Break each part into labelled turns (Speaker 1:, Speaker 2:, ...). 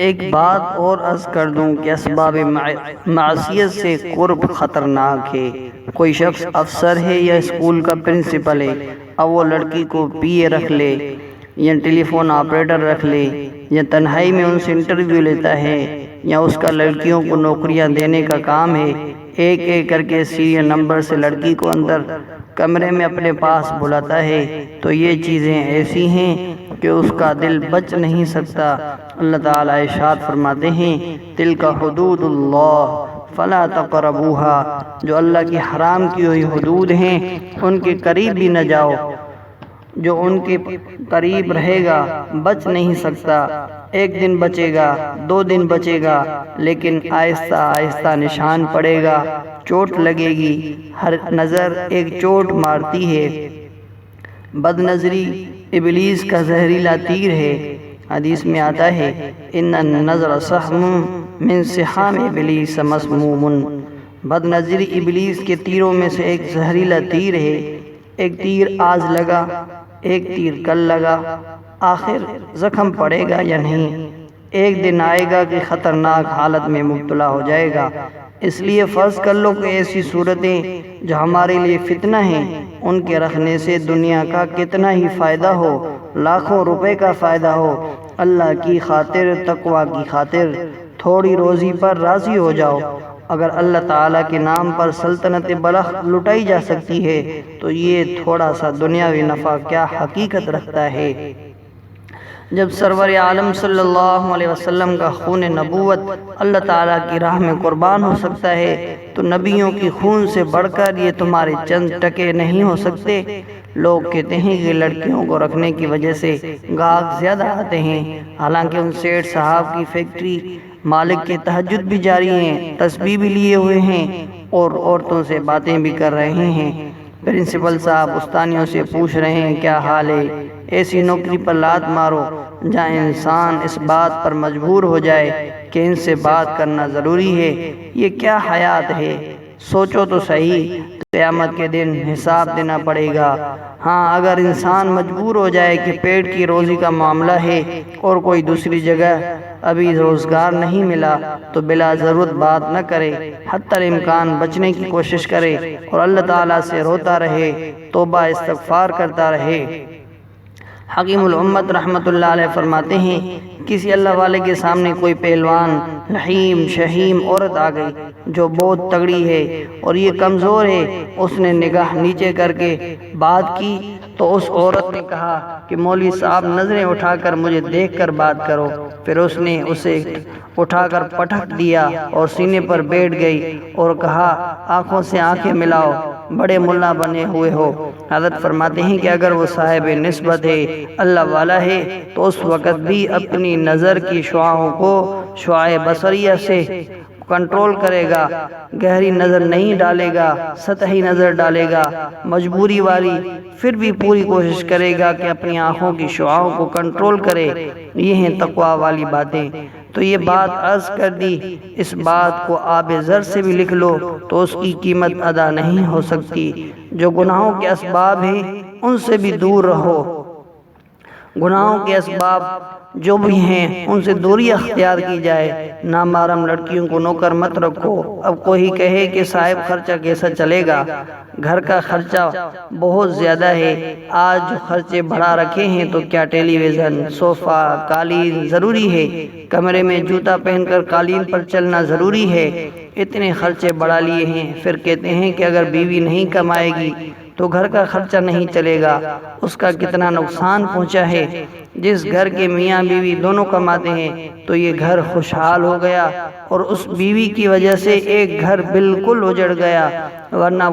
Speaker 1: ایک بات اور عرض کر دوں کہ اسباب معصیت سے قرب خطرناک ہے۔ کوئی شخص افسر ہے یا اسکول کا پرنسپل ہے، اب وہ لڑکی کو پی اے رکھ لے یا ٹیلی فون آپریٹر رکھ لے یا تنہائی میں ان سے انٹرویو لیتا ہے یا اس کا لڑکیوں کو نوکریاں دینے کا کام ہے، ایک ایک کر کے سیریل نمبر سے لڑکی کو اندر کمرے میں اپنے پاس بلاتا ہے، تو یہ چیزیں ایسی ہیں کہ اس کا دل بچ نہیں سکتا۔ اللہ تعالیٰ ارشاد فرماتے ہیں تلک حدود اللہ فلا تقربوها، جو اللہ کی حرام کی ہوئی حدود ہیں ان کے قریب بھی نہ جاؤ۔ جو ان کے قریب رہے گا بچ نہیں سکتا، ایک دن بچے گا، 2 دن بچے گا، لیکن آہستہ آہستہ نشان پڑے گا، چوٹ لگے گی۔ ہر نظر ایک چوٹ مارتی ہے۔ بد نظری ابلیس کا زہریلا تیر ہے۔ حدیث میں آتا ہے ان النظر سہم من سہام ابلیس مسموم، بد نظری ابلیس کے تیروں میں سے ایک زہریلا تیر ہے۔ ایک تیر آج لگا، ایک تیر کل لگا، آخر زخم پڑے گا یا نہیں؟ ایک دن آئے گا کہ خطرناک حالت میں مبتلا ہو جائے گا۔ اس لیے فرض کر لو کہ ایسی صورتیں جو ہمارے لیے فتنہ ہیں ان کے رکھنے سے دنیا کا کتنا ہی فائدہ ہو، لاکھوں روپے کا فائدہ ہو، اللہ کی خاطر، تقوی کی خاطر تھوڑی روزی پر راضی ہو جاؤ۔ اگر اللہ تعالیٰ کے نام پر سلطنت بلخ لٹائی جا سکتی ہے تو یہ تھوڑا سا دنیاوی نفع کیا حقیقت رکھتا ہے۔ جب سرور عالم صلی اللہ علیہ وسلم کا خون نبوت اللہ تعالیٰ کی راہ میں قربان ہو سکتا ہے تو نبیوں کی خون سے بڑھ کر یہ تمہارے چند ٹکے نہیں ہو سکتے۔ لوگ کہتے ہیں کہ لڑکیوں کو رکھنے کی وجہ سے گاہک زیادہ آتے ہیں، حالانکہ ان سیٹھ صاحب کی فیکٹری مالک کے تہجد بھی جاری ہیں، تسبیح بھی لیے ہوئے ہیں اور عورتوں سے باتیں بھی کر رہے ہیں۔ پرنسپل صاحب استانیوں سے پوچھ رہے ہیں کیا حال ہے؟ ایسی نوکری پر لات مارو جہاں انسان اس بات پر مجبور ہو جائے کہ ان سے بات کرنا ضروری ہے۔ یہ کیا حیات ہے؟ سوچو تو صحیح، قیامت کے دن حساب دینا پڑے گا۔ ہاں، اگر انسان مجبور ہو جائے کہ پیٹ کی روزی کا معاملہ ہے اور کوئی دوسری جگہ ابھی روزگار نہیں ملا تو بلا ضرورت بات نہ کرے، حتی الامکان بچنے کی کوشش کرے اور اللہ تعالیٰ سے روتا رہے، توبہ استغفار کرتا رہے۔ حکیم الامت رحمت اللہ علیہ فرماتے ہیں کسی اللہ والے کے سامنے کوئی پہلوان رحیم شہیم عورت آ گئی جو بہت تگڑی ہے اور یہ کمزور ہے۔ اس نے نگاہ نیچے کر کے بات کی تو اس عورت نے کہا کہ مولوی صاحب نظریں اٹھا کر مجھے دیکھ کر بات کرو۔ پھر اس نے اسے اٹھا کر پٹک دیا اور سینے پر بیٹھ گئی اور کہا آنکھوں سے آنکھیں ملاؤ، بڑے ملا بنے ہوئے ہو۔ حضرت فرماتے ہیں کہ اگر وہ صاحب نسبت ہے، اللہ والا ہے، تو اس وقت بھی اپنی نظر کی شعاعوں کو شعاع بصریہ سے کنٹرول کرے گا، گہری نظر نہیں ڈالے گا، سطحی نظر ڈالے گا، مجبوری والی، پھر بھی پوری کوشش کرے گا کہ اپنی آنکھوں کی شعاعوں کو کنٹرول کرے۔ یہ ہیں تقوی والی باتیں۔ تو یہ بات عرض کر دی، اس بات کو آب زر سے بھی لکھ لو تو اس کی قیمت ادا نہیں ہو سکتی۔ جو گناہوں کے اسباب ہیں ان سے بھی دور رہو۔ گناہوں کے اسباب جو بھی ہیں ان سے دوری اختیار کی جائے۔ نامحرم لڑکیوں کو نوکر مت رکھو۔ اب کوئی کہے کہ صاحب خرچہ کیسا چلے گا؟ گھر کا خرچہ بہت زیادہ ہے۔ آج جو خرچے بڑھا رکھے ہیں تو کیا ٹیلی ویژن، صوفہ، قالین ضروری ہے؟ کمرے میں جوتا پہن کر قالین پر چلنا ضروری ہے؟ اتنے خرچے بڑھا لیے ہیں، پھر کہتے ہیں کہ اگر بیوی نہیں کمائے گی تو گھر کا خرچہ نہیں چلے گا۔ اس کا کتنا نقصان پہنچا ہے۔ جس گھر کے میاں بیوی دونوں کماتے ہیں تو یہ گھر خوشحال ہو گیا اور اس بیوی کی وجہ سے ایک گھر بالکل اجڑ گیا، ورنہ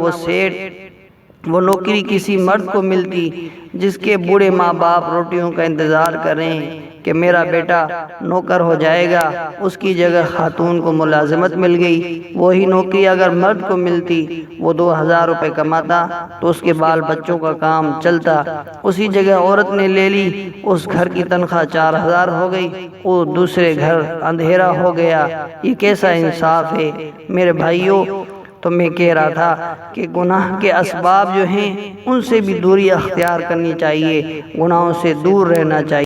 Speaker 1: وہ نوکری کسی مرد کو ملتی جس کے بوڑھے ماں باپ روٹیوں کا انتظار کر رہے ہیں کہ میرا بیٹا نوکر ہو جائے گا، اس کی جگہ خاتون کو ملازمت مل گئی۔ وہی نوکری اگر مرد کو ملتی، وہ 2000 روپے کماتا تو اس کے بال بچوں کا کام چلتا۔ اسی جگہ عورت نے لے لی، اس گھر کی تنخواہ 4000 ہو گئی، وہ دوسرے گھر اندھیرا ہو گیا۔ یہ کیسا انصاف ہے؟ میرے بھائیوں، تو میں کہہ رہا تھا کہ گناہ کے اسباب جو ہیں ان سے بھی دوری اختیار کرنی چاہیے، گناہوں سے دور رہنا چاہیے۔